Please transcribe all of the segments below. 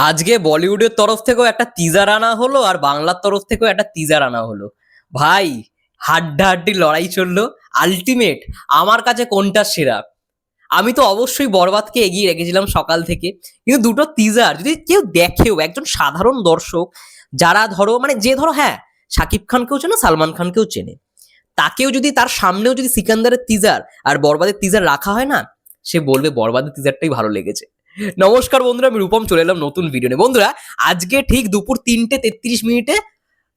আজকে বলিউডের তরফ থেকেও একটা টিজার আনা হলো আর বাংলার তরফ থেকেও একটা টিজার আনা হলো। ভাই, হাড্ডাহাড্ডি লড়াই চললো। আলটিমেট আমার কাছে কোনটা সেরা? আমি তো অবশ্যই বরবাদকে এগিয়ে রেখেছিলাম সকাল থেকে, কিন্তু দুটো টিজার যদি কেউ দেখেও, একজন সাধারণ দর্শক যারা ধরো মানে যে ধরো হ্যাঁ শাকিব খানকেও চেনে, সালমান খানকেও চেনে, তাকেও যদি তার সামনেও যদি সিকান্দারের টিজার আর বরবাদের টিজার রাখা হয় না, সে বলবে বরবাদের টিজারটাই ভালো লেগেছে। নমস্কার বন্ধুরা, আমি রূপম চলে এলাম নতুন ভিডিও নিয়ে। বন্ধুরা, আজকে ঠিক দুপুর 3:33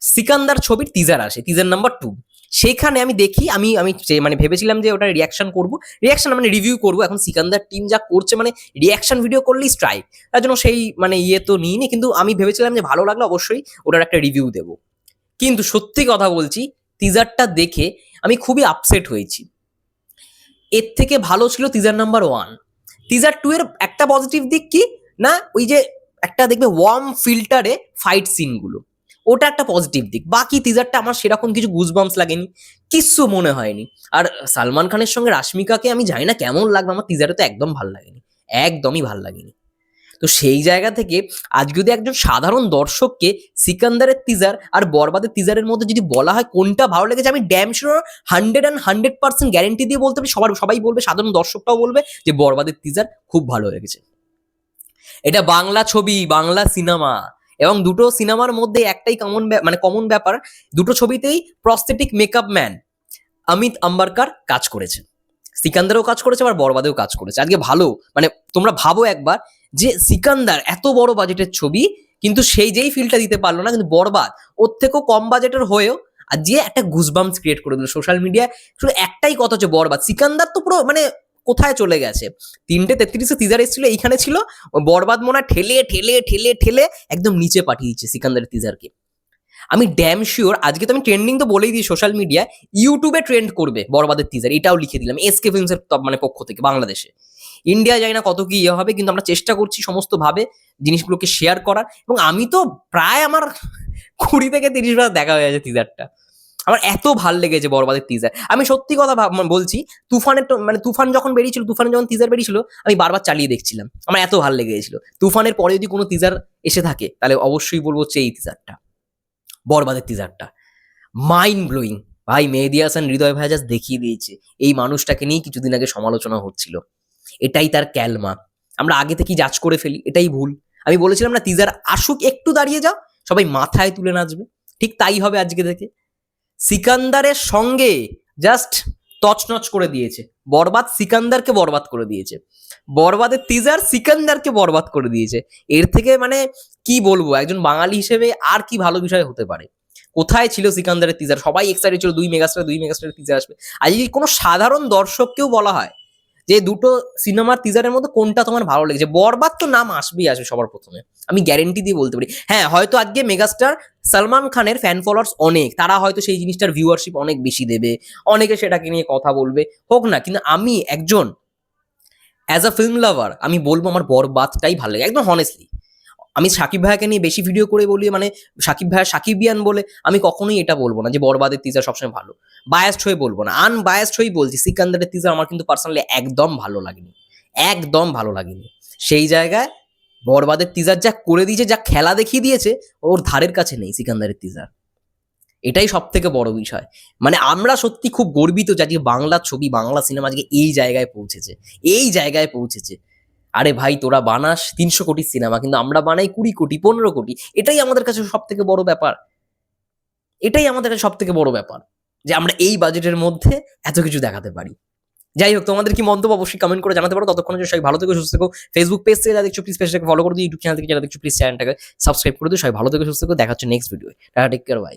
সিকান্দার ছবির টিজার আসে, টিজার নাম্বার 2। সেখানে আমি দেখি, আমি আমি মানে ভেবেছিলাম যে ওটা রিয়াকশন করব, রিয়াকশন মানে রিভিউ করব। এখন সিকান্দার টিম যা করছে মানে রিয়াকশন ভিডিও করলেই স্ট্রাইক, তার জন্য সেই মানে ইয়ে তো নিইনি, কিন্তু আমি ভেবেছিলাম যে ভালো লাগলে অবশ্যই ওটার একটা রিভিউ দেবো। কিন্তু সত্যি কথা বলছি, টিজারটা দেখে আমি খুবই আপসেট হয়েছি। এর থেকে ভালো ছিল টিজার নাম্বার 1। টিজার 2 এর একটা পজিটিভ দিক কি না, ওই যে একটা দেখবে ওয়ার্ম ফিল্টারে ফাইট সিনগুলো, ওটা একটা পজিটিভ দিক। বাকি টিজারটা আমার সেরকম কিছু গুজবাম্পস লাগেনি, কিচ্ছু মনে হয়নি। আর সালমান খানের সঙ্গে রাশমিকাকে আমি জানি না কেমন লাগবে, আমার টিজারে তো একদম ভাল লাগেনি, একদমই ভাল লাগেনি। তো সেই জায়গা থেকে আজ যদি একজন সাধারণ দর্শককে সিকান্দারের টিজার আর বরবাদের টিজারের মধ্যে যদি বলা হয় কোনটা ভালো লেগেছে, আমি ড্যাম শিওর 100% গ্যারেন্টি দিয়ে বলতে পারি, সবাই বলবে, সাধারণ দর্শকটাও বলবে যে বরবাদের টিজার খুব ভালো লেগেছে। এটা বাংলা ছবি, বাংলা সিনেমা, এবং দুটো সিনেমার মধ্যে একটাই কমন ব্যাপার, দুটো ছবিতেই prosthetic makeup man Amit Ambarkar কাজ করেছে। সিকান্দারও কাজ করেছে, আবার বরবাদেও কাজ করেছে। আজকে ভালো মানে তোমরা ভাবো একবার যে সিকান্দার এত বড় বাজেটের ছবি, কিন্তু সেই যেই ফিলটা দিতে পারলো না, কিন্তু বরবাদ ওর থেকেও কম বাজেটের হয়েও আর যে একটা গুজবাম্পস ক্রিয়েট করে দিল সোশ্যাল মিডিয়ায়। শুধু একটাই কথা হচ্ছে, বরবাদ সিকান্দার তো পুরো মানে কোথায় চলে গেছে। 3:33 টিজার এসেছিল, এইখানে ছিল বরবাদ মনে হয় ঠেলে ঠেলে ঠেলে ঠেলে একদম নিচে পাঠিয়ে দিচ্ছে সিকান্দারের টিজারকে। আমি ড্যাম শিওর আজকে তো আমি ট্রেন্ডিং তো বলেই দিই সোশ্যাল মিডিয়ায়, ইউটিউবে ট্রেন্ড করবে বরবাদের টিজার, এটাও লিখে দিলাম এসকে ফিল্মসের মানে পক্ষ থেকে বাংলাদেশে। ইন্ডিয়া জানি না কত কি ইয়ে হবে, কিন্তু আমরা চেষ্টা করছি সমস্ত ভাবে জিনিসগুলোকে শেয়ার করার। এবং আমি তো প্রায় আমার 20 থেকে 30 বার দেখা হয়ে গেছে টিজারটা, আমার এত ভাল লেগেছে বরবাদের টিজার। আমি সত্যি কথা বলছি, তুফানের মানে তুফান যখন বেরিয়েছিল, তুফানের যখন টিজার বেরিয়েছিল, আমি বারবার চালিয়ে দেখছিলাম, আমার এত ভাল লেগেছিল। তুফানের পরে যদি কোনো টিজার এসে থাকে তাহলে অবশ্যই বলবো হচ্ছে এই টিজারটা, বরবাদের টিজারটা মাইন্ড ব্লোয়িং। ভাই, মেহেদী হাসান হৃদয় ভাই জাস্ট দেখিয়ে দিয়েছে, এই মানুষটাকে নিয়ে কিছুদিন আগে সমালোচনা হচ্ছিল, এটাই তার ক্যালমা। আমরা আগে থেকেই জাজ করে ফেলি, এটাই ভুল। আমি বলেছিলাম না টিজার আসুক, একটু দাঁড়িয়ে যাও, সবাই মাথায় তুলে নাচবে, ঠিক তাই হবে আজকে থেকে। সিকান্দারের সঙ্গে জাস্ট তছনছ করে দিয়েছে বরবাদ, সিকান্দারকে বরবাদ করে দিয়েছে। বরবাদের টিজার সিকান্দারকে বরবাদ করে দিয়েছে। এর থেকে মানে কি বলবো, একজন বাঙালি হিসেবে আর কি ভালো বিষয় হতে পারে। কোথায় ছিল সিকান্দারের টিজার? সবাই এক্সাইটেড ছিল 2 মেগাস্টারের টিজার আসবে। আর যদি কোনো সাধারণ দর্শককেও বলা হয় যে দুটো সিনেমার টিজারের মধ্যে কোনটা তোমার ভালো লেগেছে, বরবাদ তো নাম আসবেই আসবে সবার প্রথমে, আমি গ্যারেন্টি দিয়ে বলতে পারি। হ্যাঁ, হয়তো আজকে মেগাস্টার সালমান খানের ফ্যান ফলোয়ার্স অনেক, তারা হয়তো সেই জিনিসটার ভিউয়ারশিপ অনেক বেশি দেবে, অনেকে সেটাকে নিয়ে কথা বলবে, হোক না, কিন্তু আমি একজন অ্যাজ আ ফিল্ম লাভার আমি বলবো আমার বরবাদটাই ভালো লাগে, একদম হনেস্টলি। আমি সাকিব ভাইয়াকে নিয়ে বেশি ভিডিও করে বলি, মানে সাকিব ভাইয়া সাকিবিয়ান বলে আমি কখনোই এটা বলবো না যে বরবাদের টিজার সবসময় ভালো, বায়াসড হয়ে বলবো না, আনবায়াসড হয়েই বলছি সিকান্দারের টিজার আমার কিন্তু পার্সোনালি একদম ভালো লাগেনি, একদম ভালো লাগেনি। সেই জায়গায় বরবাদের টিজার যা করে দিয়েছে, যা খেলা দেখিয়ে দিয়েছে, ওর ধারের কাছে নেই সিকান্দারের টিজার। এটাই সব থেকে বড় বিষয়। মানে আমরা সত্যি খুব গর্বিত যে আজকে বাংলা ছবি, বাংলা সিনেমা আজকে এই জায়গায় পৌঁছেছে, এই জায়গায় পৌঁছেছে। আরে ভাই, তোরা বানাস 300 কোটির সিনেমা, কিন্তু আমরা বানাই 20 কোটি 15 কোটি। এটাই আমাদের কাছে সব থেকে বড় ব্যাপার, এটাই আমাদের কাছে সব থেকে বড় ব্যাপার, যে আমরা এই বাজেটের মধ্যে এত কিছু দেখাতে পারি। যাই হোক, তোমাদের কি মন্তব্য অবশ্যই কমেন্ট করে জানাতে পারো। ততক্ষণ সবাই ভালো থেকো, সুস্থ থেকো। ফেসবুক পেজ থেকে যারা দেখছো প্লিজ পেজটাকে ফলো করে দিও, ইউটিউব চ্যানেল থেকে যারা দেখছো প্লিজ চ্যানেলটাকে সাবস্ক্রাইব করে দিও। সবাই ভালো থেকো, সুস্থ থেকো, দেখা হচ্ছে next video. Tata, take care, by.